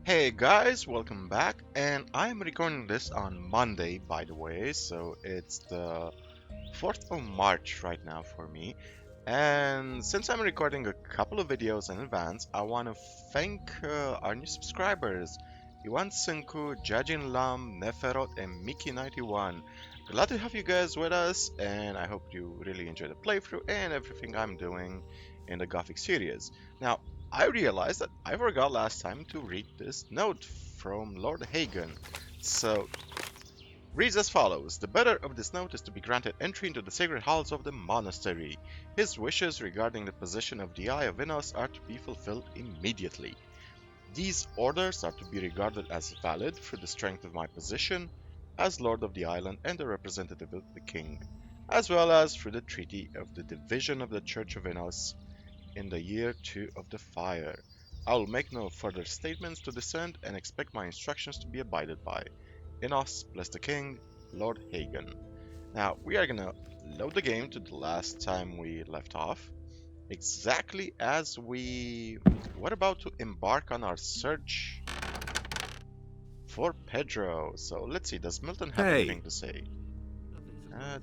Hey guys, welcome back, and I'm recording this on Monday, by the way, so it's the 4th of March right now for me. And since I'm recording a couple of videos in advance, I want to thank our new subscribers, Iwan Sunku, Jajin Lam, Neferot, and Mickey91. Glad to have you guys with us, and I hope you really enjoy the playthrough and everything I'm doing in the Gothic series. Now, I realized that I forgot last time to read this note from Lord Hagen. So, reads as follows. The bearer of this note is to be granted entry into the sacred halls of the monastery. His wishes regarding the position of the Eye of Innos are to be fulfilled immediately. These orders are to be regarded as valid through the strength of my position as Lord of the Island and the representative of the King, as well as through the treaty of the division of the Church of Innos in the year 2 of the fire. I will make no further statements to this end and expect my instructions to be abided by. Innos, bless the King, Lord Hagen. Now, we are gonna load the game to the last time we left off, exactly as we were about to embark on our search for Pedro. So let's see, does Milton have anything to say?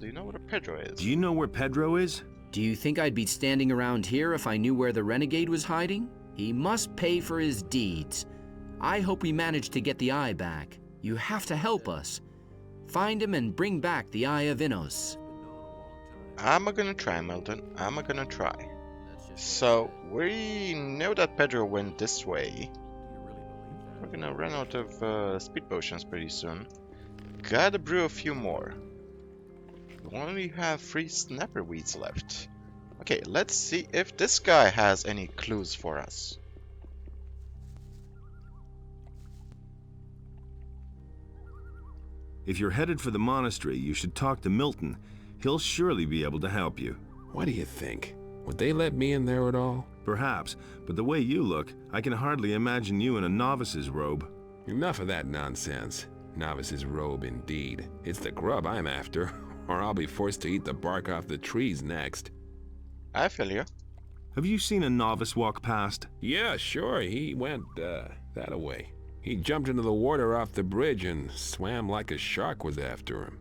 Do you know where Pedro is? Do you know where Pedro is? Do you think I'd be standing around here if I knew where the renegade was hiding? He must pay for his deeds. I hope we manage to get the eye back. You have to help us. Find him and bring back the Eye of Innos. I'm gonna try, Milton. I'm gonna try. So, we know that Pedro went this way. We're gonna run out of speed potions pretty soon. Gotta brew a few more. We only have 3 snapper weeds left. Okay, let's see if this guy has any clues for us. If you're headed for the monastery, you should talk to Milton. He'll surely be able to help you. What do you think? Would they let me in there at all? Perhaps, but the way you look, I can hardly imagine you in a novice's robe. Enough of that nonsense. Novice's robe indeed. It's the grub I'm after, or I'll be forced to eat the bark off the trees next. I feel you. Have you seen a novice walk past? Yeah, sure, he went, that way. He jumped into the water off the bridge and swam like a shark was after him.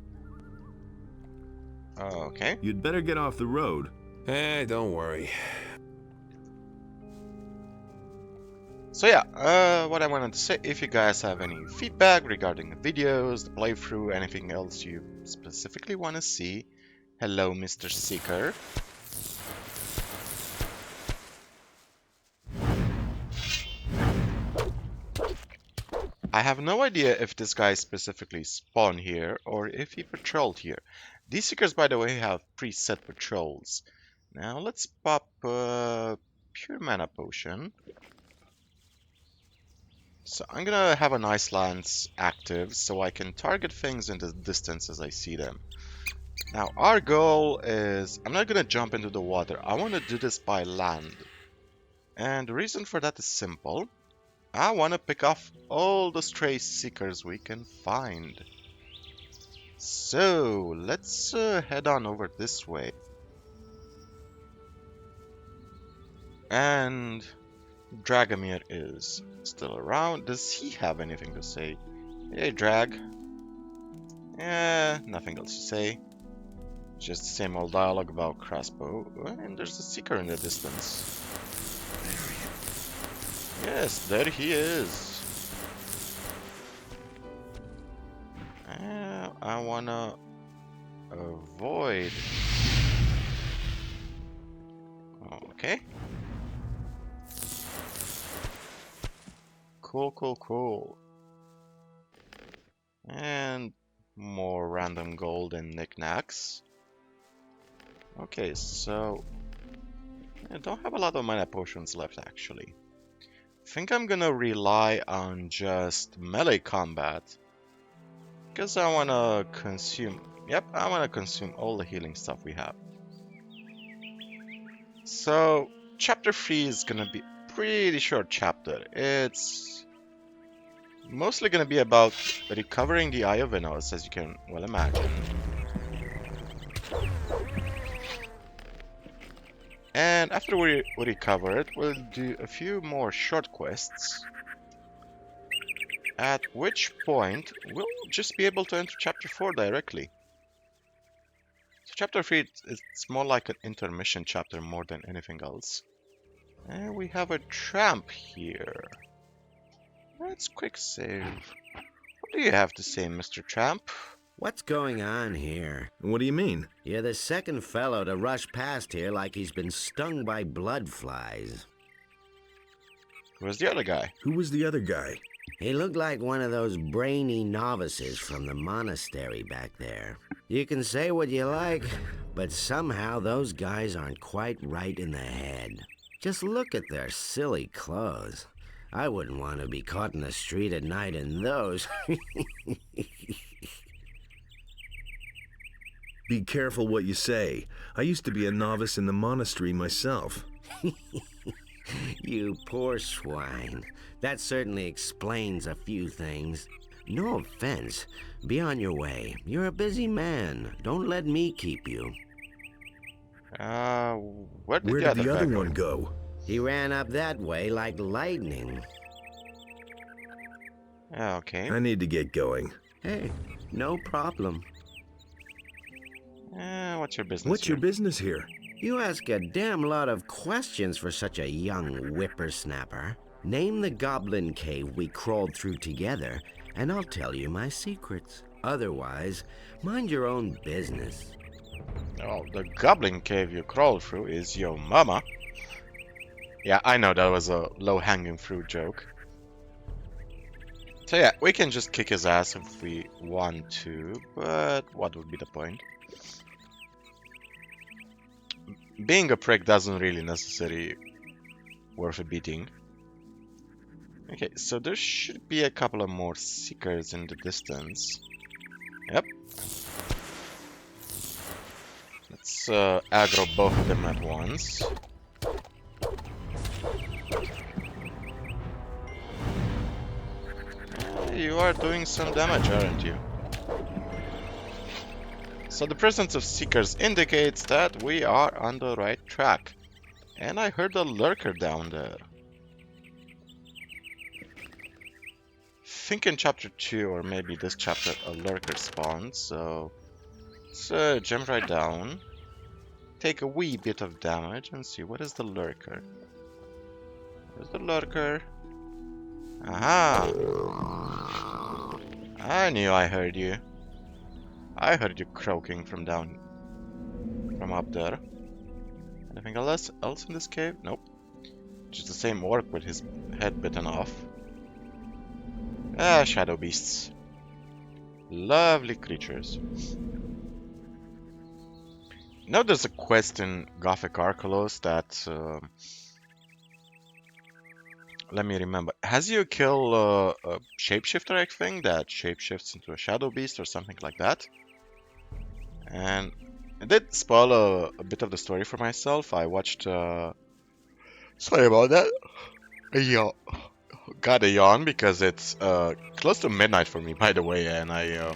Okay. You'd better get off the road. Don't worry. So yeah, what I wanted to say, if you guys have any feedback regarding the videos, the playthrough, anything else you specifically want to see, hello Mr. Seeker. I have no idea if this guy specifically spawned here or if he patrolled here. These Seekers, by the way, have preset patrols. Now let's pop a pure mana potion. So I'm gonna have an Ice Lance active so I can target things in the distance as I see them. Now our goal is, I'm not gonna jump into the water, I want to do this by land. And the reason for that is simple. I want to pick off all the stray Seekers we can find. So let's head on over this way. And Dragomir is still around. Does he have anything to say? Hey, Drag. Nothing else to say. Just the same old dialogue about crossbow. And there's a Seeker in the distance. Yes, there he is. I wanna avoid. Okay. Cool. And more random gold and knickknacks. Okay, so I don't have a lot of mana potions left actually. I think I'm gonna rely on just melee combat. Because I wanna consume... Yep, I wanna consume all the healing stuff we have. So, chapter 3 is gonna be a pretty short chapter. It's mostly gonna be about recovering the Eye of Innos, as you can well imagine. And after we recover it, we'll do a few more short quests. At which point, we'll just be able to enter Chapter 4 directly. So Chapter 3, it's more like an intermission chapter more than anything else. And we have a tramp here. Let's quick save. What do you have to say, Mr. Tramp? What's going on here? What do you mean? You're the second fellow to rush past here like he's been stung by blood flies. Where's the other guy? Who was the other guy? He looked like one of those brainy novices from the monastery back there. You can say what you like, but somehow those guys aren't quite right in the head. Just look at their silly clothes. I wouldn't want to be caught in the street at night in those. Be careful what you say. I used to be a novice in the monastery myself. You poor swine. That certainly explains a few things. No offense. Be on your way. You're a busy man. Don't let me keep you. Where did Where the did the other other guy one go? go? He ran up that way like lightning. Okay. I need to get going. Hey, no problem. What's your business What's here? your business here? You ask a damn lot of questions for such a young whippersnapper. Name the goblin cave we crawled through together, and I'll tell you my secrets. Otherwise, mind your own business. Oh, the goblin cave you crawled through is your mama. Yeah, I know that was a low-hanging fruit joke. So yeah, we can just kick his ass if we want to, but what would be the point? Being a prick doesn't really necessarily worth a beating. Okay, so there should be a couple of more seekers in the distance. Yep. Let's aggro both of them at once. You are doing some damage, aren't you? So the presence of seekers indicates that we are on the right track. And I heard a lurker down there. Think in chapter 2 or maybe this chapter a lurker spawned, so let's jump right down, take a wee bit of damage and see what is the lurker. Where's the lurker? Aha! I knew I heard you. I heard you croaking from up there. Anything else in this cave? Nope. Just the same orc with his head bitten off. Ah, shadow beasts. Lovely creatures. Now there's a quest in Gothic Arkelos that... let me remember. Has you kill a shapeshifter, I think, that shapeshifts into a shadow beast or something like that? And I did spoil a bit of the story for myself. I watched... Sorry about that. Got a yawn because it's close to midnight for me, by the way, and I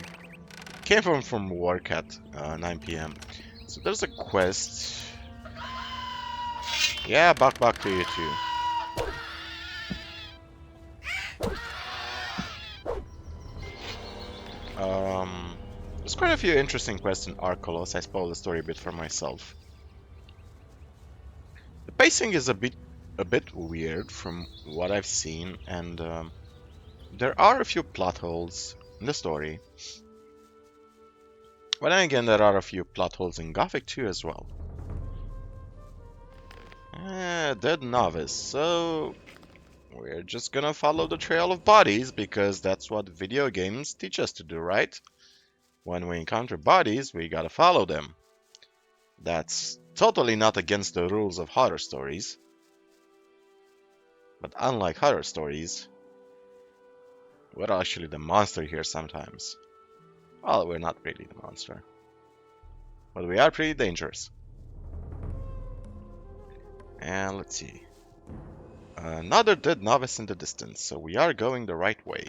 came from work at 9 p.m. So there's a quest. Yeah, back to you too. There's quite a few interesting quests in Arkelos. I spoiled the story a bit for myself. The pacing is a bit weird from what I've seen, and there are a few plot holes in the story. But then again, there are a few plot holes in Gothic too as well. Dead novice, so we're just gonna follow the trail of bodies because that's what video games teach us to do, right? When we encounter bodies, we gotta follow them. That's totally not against the rules of horror stories. But unlike horror stories, we're actually the monster here sometimes. Well, we're not really the monster. But we are pretty dangerous. And let's see. Another dead novice in the distance, so we are going the right way.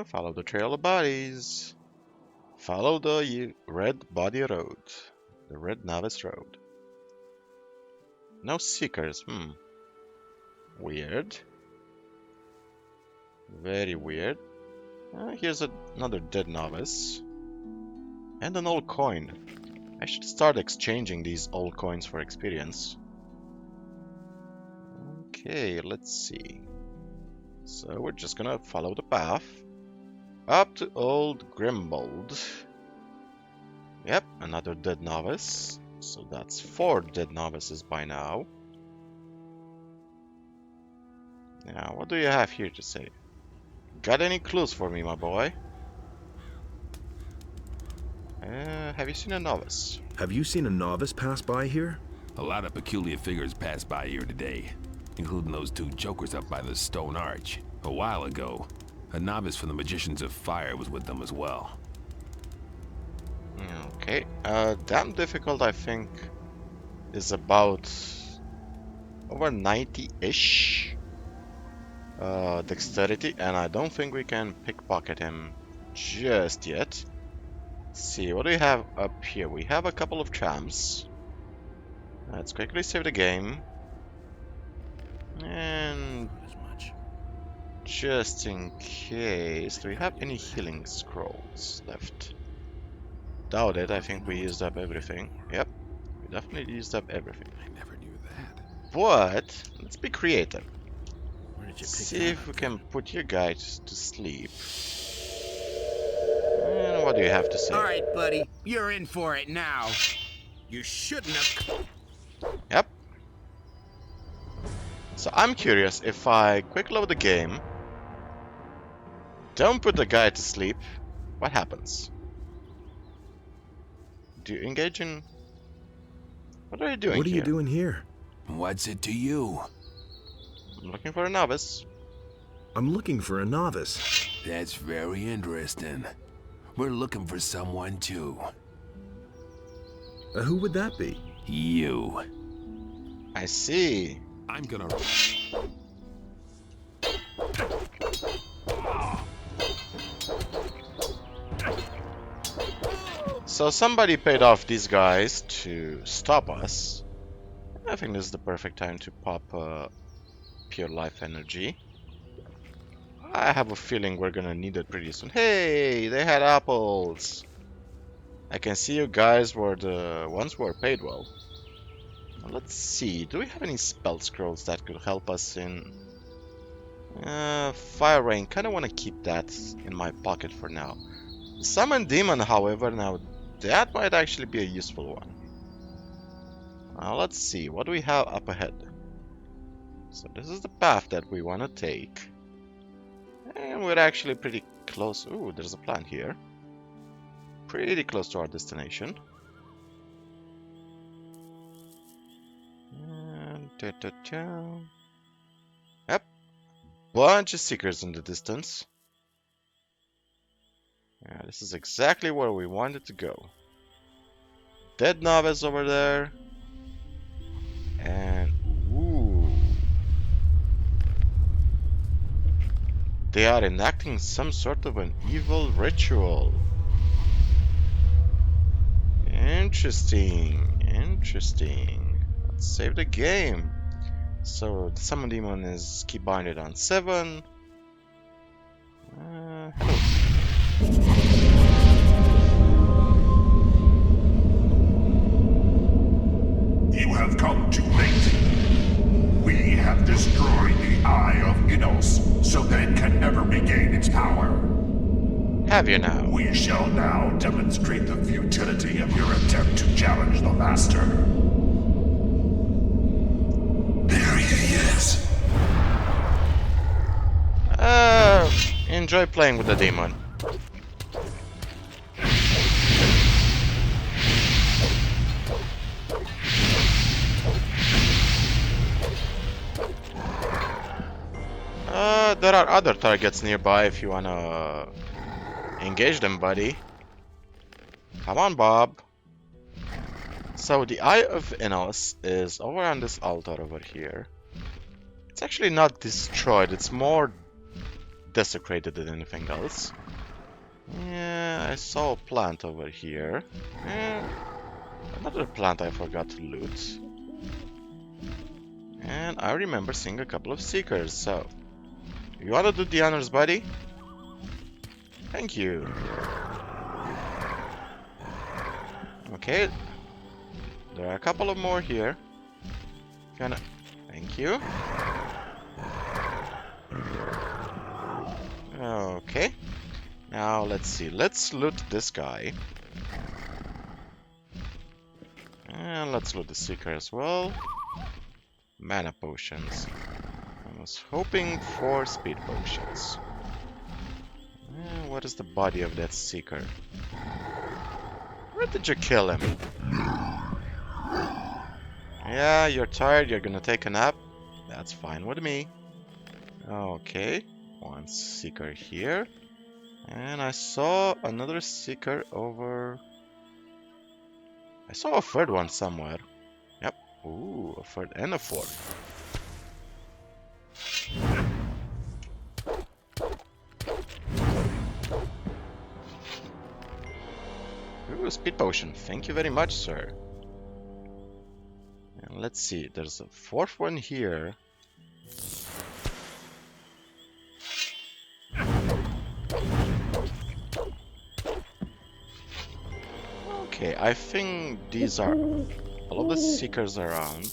Follow the trail of bodies. Follow the red body road. The red novice road. No seekers, Weird. Very weird. Here's another dead novice. And an old coin. I should start exchanging these old coins for experience. Okay, let's see. So we're just gonna follow the path. Up to Old Grimbold. Yep, another dead novice. So that's 4 dead novices by now. Now, what do you have here to say? Got any clues for me, my boy? Have you seen a novice? Have you seen a novice pass by here? A lot of peculiar figures passed by here today, including those 2 jokers up by the stone arch. A while ago, a novice from the Magicians of Fire was with them as well. Okay, damn difficult, I think, is about over 90-ish dexterity, and I don't think we can pickpocket him just yet. Let's see, what do we have up here? We have a couple of champs. Let's quickly save the game. And just in case, do we have any healing scrolls left? Doubt it, I think we used up everything. Yep, we definitely used up everything. I never knew that. But, let's be creative. Where did you pick See that if up? we can put your guys to sleep. And what do you have to say? All right, buddy, you're in for it now. You shouldn't have. Yep. So I'm curious, if I quick load the game, don't put the guy to sleep, what happens? Do you engage in... What are you doing What are here? you doing here? What's it to you? I'm looking for a novice. I'm looking for a novice. That's very interesting. We're looking for someone too. Who would that be? You. I see. I'm gonna... So somebody paid off these guys to stop us. I think this is the perfect time to pop pure life energy. I have a feeling we're gonna need it pretty soon. Hey, they had apples. I can see you guys were the ones who were paid well. Now let's see, do we have any spell scrolls that could help us in... Fire Rain, kinda wanna keep that in my pocket for now. Summon Demon, however, now that might actually be a useful one. Now let's see, what do we have up ahead? So this is the path that we want to take. And we're actually pretty close. Ooh, there's a plant here. Pretty close to our destination. And Yep. Bunch of seekers in the distance. Yeah, this is exactly where we wanted to go. Dead novice over there. And ooh. They are enacting some sort of an evil ritual. Interesting. Interesting. Let's save the game. So the summon demon is key binded on 7. Hello. You have come too late. We have destroyed the Eye of Innos, so that it can never regain its power. Have you now? We shall now demonstrate the futility of your attempt to challenge the Master. There he is. Enjoy playing with the demon. There are other targets nearby if you wanna engage them, buddy. Come on, Bob. So the Eye of Innos is over on this altar over here. It's actually not destroyed, it's more desecrated than anything else. Yeah, I saw a plant over here. Another plant I forgot to loot. And I remember seeing a couple of seekers, so... You wanna do the honors, buddy? Thank you. Okay. There are a couple of more here. Thank you. Okay. Now let's see. Let's loot this guy. And let's loot the seeker as well. Mana potions. I was hoping for speed potions. What is the body of that seeker? Where did you kill him? Yeah, you're tired, you're gonna take a nap. That's fine with me. Okay, one seeker here. And I saw another seeker over... I saw a third one somewhere. Yep. Ooh, a third and a fourth. Ooh, speed potion. Thank you very much, sir. And let's see, there's a fourth one here. Okay, I think these are all of the seekers around.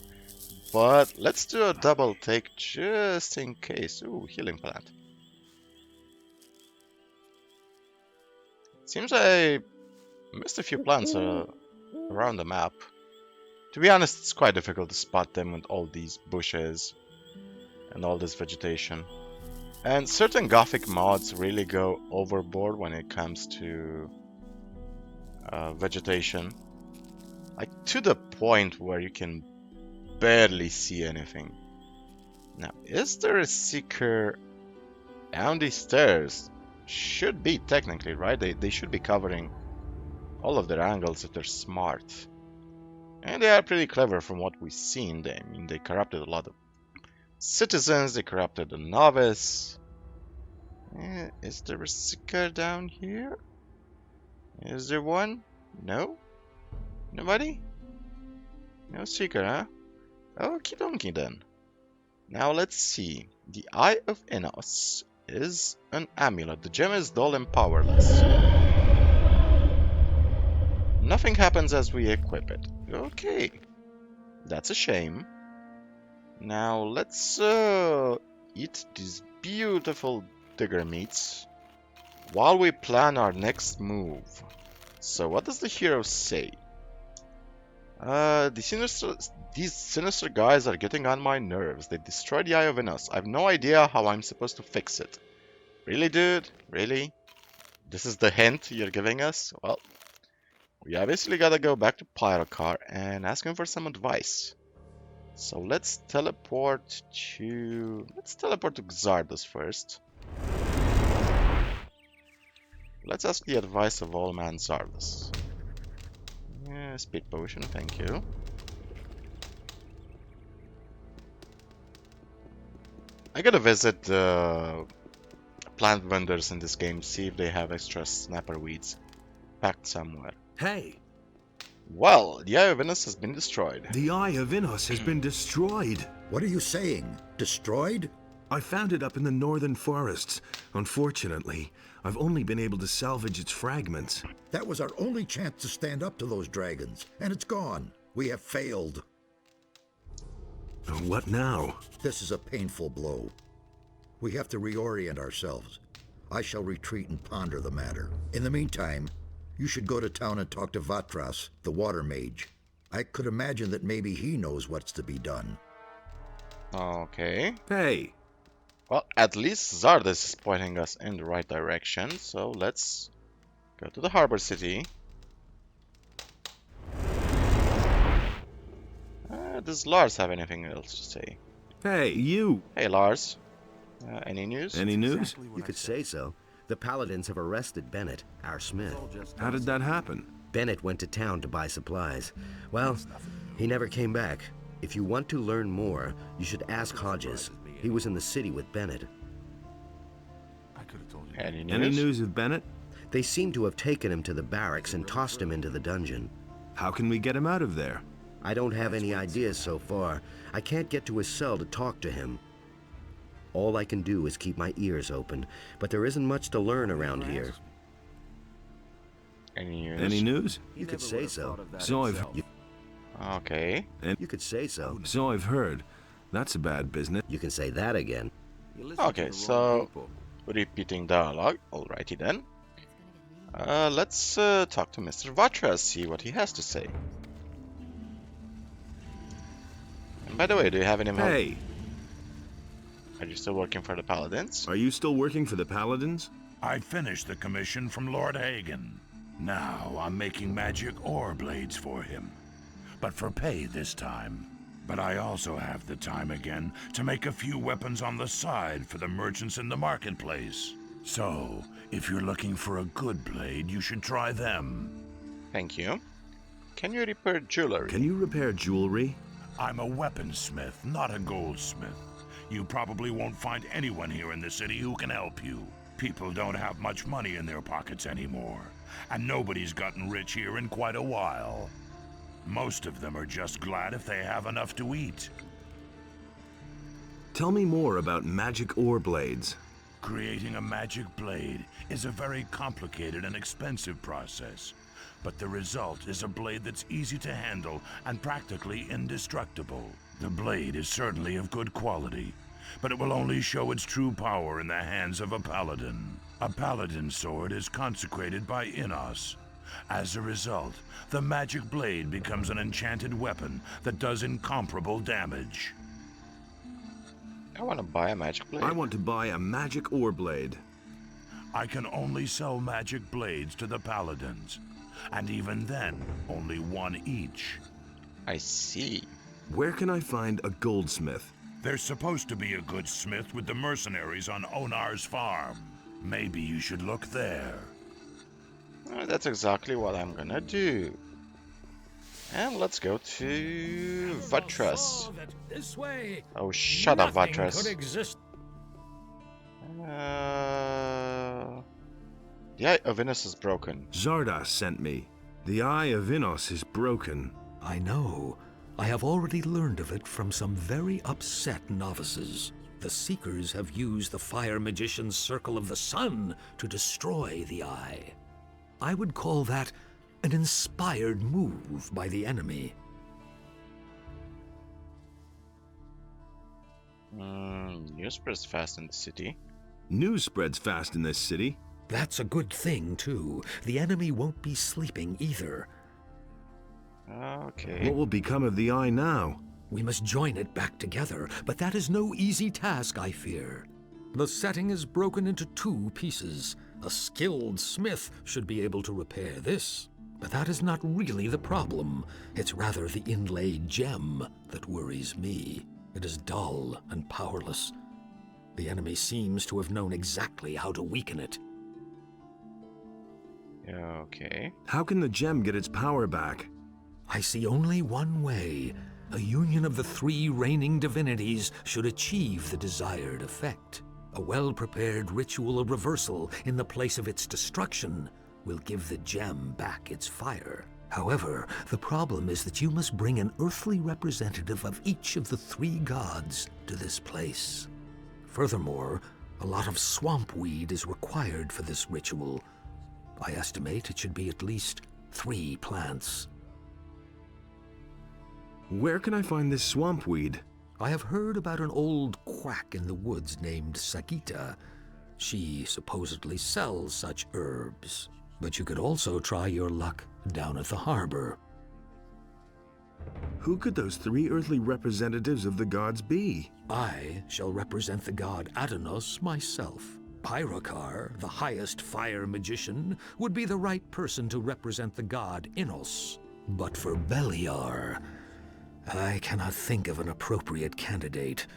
But let's do a double take just in case. Ooh, healing plant. Seems I missed a few plants around the map. To be honest, it's quite difficult to spot them with all these bushes and all this vegetation. And certain Gothic mods really go overboard when it comes to vegetation. Like, to the point where you can barely see anything. Now, is there a seeker down these stairs? Should be, technically, right? They should be covering all of their angles if they're smart. And they are pretty clever from what we've seen. I mean, they corrupted a lot of citizens, they corrupted a novice. Is there a seeker down here? Is there one? No? Nobody? No seeker, huh? Okie dokie then. Now let's see. The Eye of Innos is an amulet. The gem is dull and powerless. Nothing happens as we equip it. Okay. That's a shame. Now let's eat these beautiful digger meats while we plan our next move. So what does the hero say? These sinister guys are getting on my nerves. They destroyed the Eye of Innos. I have no idea how I'm supposed to fix it. Really, dude? Really? This is the hint you're giving us? Well, we obviously gotta go back to Pyrocar and ask him for some advice. So let's teleport to Xardas first. Let's ask the advice of old man Xardas. Yeah, speed potion, thank you. I gotta visit the plant vendors in this game, see if they have extra snapper weeds packed somewhere. Hey, Well, the Eye of Innos has been destroyed. the Eye of Innos has been destroyed. What are you saying? Destroyed? I found it up in the northern forests. Unfortunately, I've only been able to salvage its fragments. That was our only chance to stand up to those dragons, and it's gone. We have failed. What now? This is a painful blow. We have to reorient ourselves. I shall retreat and ponder the matter. In the meantime, you should go to town and talk to Vatras, the water mage. I could imagine that maybe he knows what's to be done. Okay. Hey, Well, at least Xardas is pointing us in the right direction, so let's go to the harbor city. Does Lars have anything else to say? hey, you. Hey, Lars. Any news? Any news? You could say so. The Paladins have arrested Bennett, our smith. How did that happen? Bennett went to town to buy supplies. Well, he never came back. If you want to learn more, you should ask Hodges. He was in the city with Bennett. Any news? Any news of Bennett? They seem to have taken him to the barracks and tossed him into the dungeon. How can we get him out of there? I don't have any ideas so far. I can't get to his cell to talk to him. All I can do is keep my ears open, but there isn't much to learn around here. Any news? Any news? You could say so. So I've... Okay. You could say so. So I've heard. That's a bad business. You can say that again. Okay, so repeating dialogue. Alrighty then. Let's talk to Mr. Vatra, see what he has to say. And by the way, do you have any... Hey! Are you still working for the Paladins? Are you still working for the Paladins? I finished the commission from Lord Hagen. Now I'm making magic ore blades for him. But for pay this time. But I also have the time again to make a few weapons on the side for the merchants in the marketplace. So, if you're looking for a good blade, you should try them. Thank you. Can you repair jewelry? Can you repair jewelry? I'm a weaponsmith, not a goldsmith. You probably won't find anyone here in the city who can help you. People don't have much money in their pockets anymore, and nobody's gotten rich here in quite a while. Most of them are just glad if they have enough to eat. Tell me more about magic ore blades. Creating a magic blade is a very complicated and expensive process, but the result is a blade that's easy to handle and practically indestructible. The blade is certainly of good quality, but it will only show its true power in the hands of a paladin. A paladin sword is consecrated by Innos. As a result, the magic blade becomes an enchanted weapon that does incomparable damage. I want to buy a magic blade. I want to buy a magic ore blade. I can only sell magic blades to the paladins, and even then, only one each. I see. Where can I find a goldsmith? There's supposed to be a good smith with the mercenaries on Onar's farm. Maybe you should look there. That's exactly what I'm gonna do. And let's go to Vatras. Oh, shut up, Vatras. The Eye of Innos is broken. Zardas sent me. The Eye of Innos is broken. I know. I have already learned of it from some very upset novices. The Seekers have used the Fire Magician's Circle of the Sun to destroy the Eye. I would call that an inspired move by the enemy. News spreads fast in the city. News spreads fast in this city. That's a good thing, too. The enemy won't be sleeping either. Okay. What will become of the Eye now? We must join it back together, but that is no easy task, I fear. The setting is broken into two pieces. A skilled smith should be able to repair this. But that is not really the problem. It's rather the inlaid gem that worries me. It is dull and powerless. The enemy seems to have known exactly how to weaken it. Okay. How can the gem get its power back? I see only one way. A union of the three reigning divinities should achieve the desired effect. A well-prepared ritual of reversal in the place of its destruction will give the gem back its fire. However, the problem is that you must bring an earthly representative of each of the three gods to this place. Furthermore, a lot of swamp weed is required for this ritual. I estimate it should be at least 3 plants. Where can I find this swamp weed? I have heard about an old quack in the woods named Sagita. She supposedly sells such herbs. But you could also try your luck down at the harbor. Who could those 3 earthly representatives of the gods be? I shall represent the god Adonos myself. Pyrakar, the highest fire magician, would be the right person to represent the god Innos. But for Beliar, I cannot think of an appropriate candidate.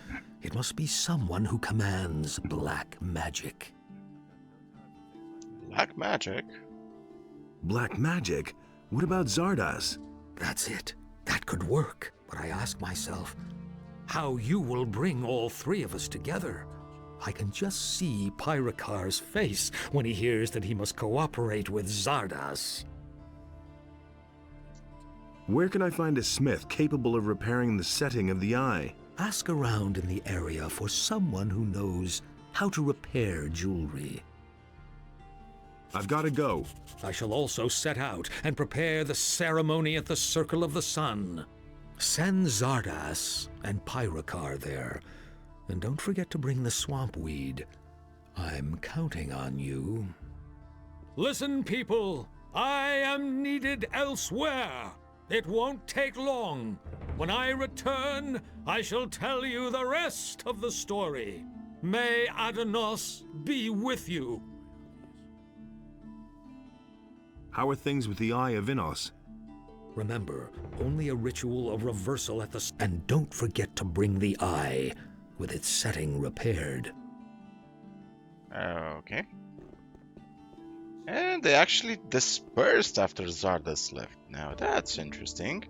It must be someone who commands black magic. Black magic? Black magic? What about Zardas? That's it. That could work. But I ask myself, how you will bring all 3 of us together. I can just see Pyrakar's face when he hears that he must cooperate with Zardas. Where can I find a smith capable of repairing the setting of the eye? Ask around in the area for someone who knows how to repair jewelry. I've got to go. I shall also set out and prepare the ceremony at the Circle of the Sun. Send Zardas and Pyrakar there. And don't forget to bring the swamp weed. I'm counting on you. Listen, people. I am needed elsewhere. It won't take long. When I return, I shall tell you the rest of the story. May Adanos be with you. How are things with the Eye of Innos? Remember, only a ritual of reversal at the... And don't forget to bring the eye, with its setting repaired. Okay. And they actually dispersed after Zardas left. Now that's interesting.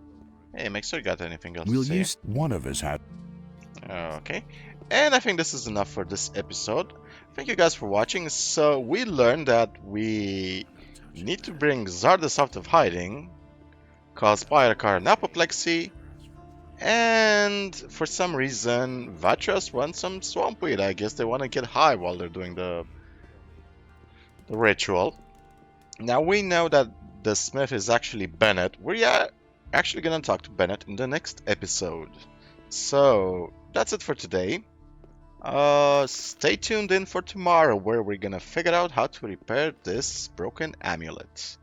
Hey, Mixer, got anything else to say? One of us had... Okay. And I think this is enough for this episode. Thank you guys for watching. So we learned that we need to bring Zardas out of hiding, cause Pyrakar an apoplexy, and for some reason Vatras wants some swampweed. I guess they want to get high while they're doing the ritual. Now we know that the smith is actually Bennett. We're actually gonna talk to Bennett in the next episode. So that's it for today. Stay tuned in for tomorrow, where we're gonna figure out how to repair this broken amulet.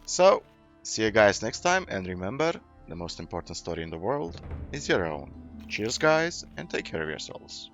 So, see you guys next time, and remember, the most important story in the world is your own. Cheers guys, and take care of yourselves.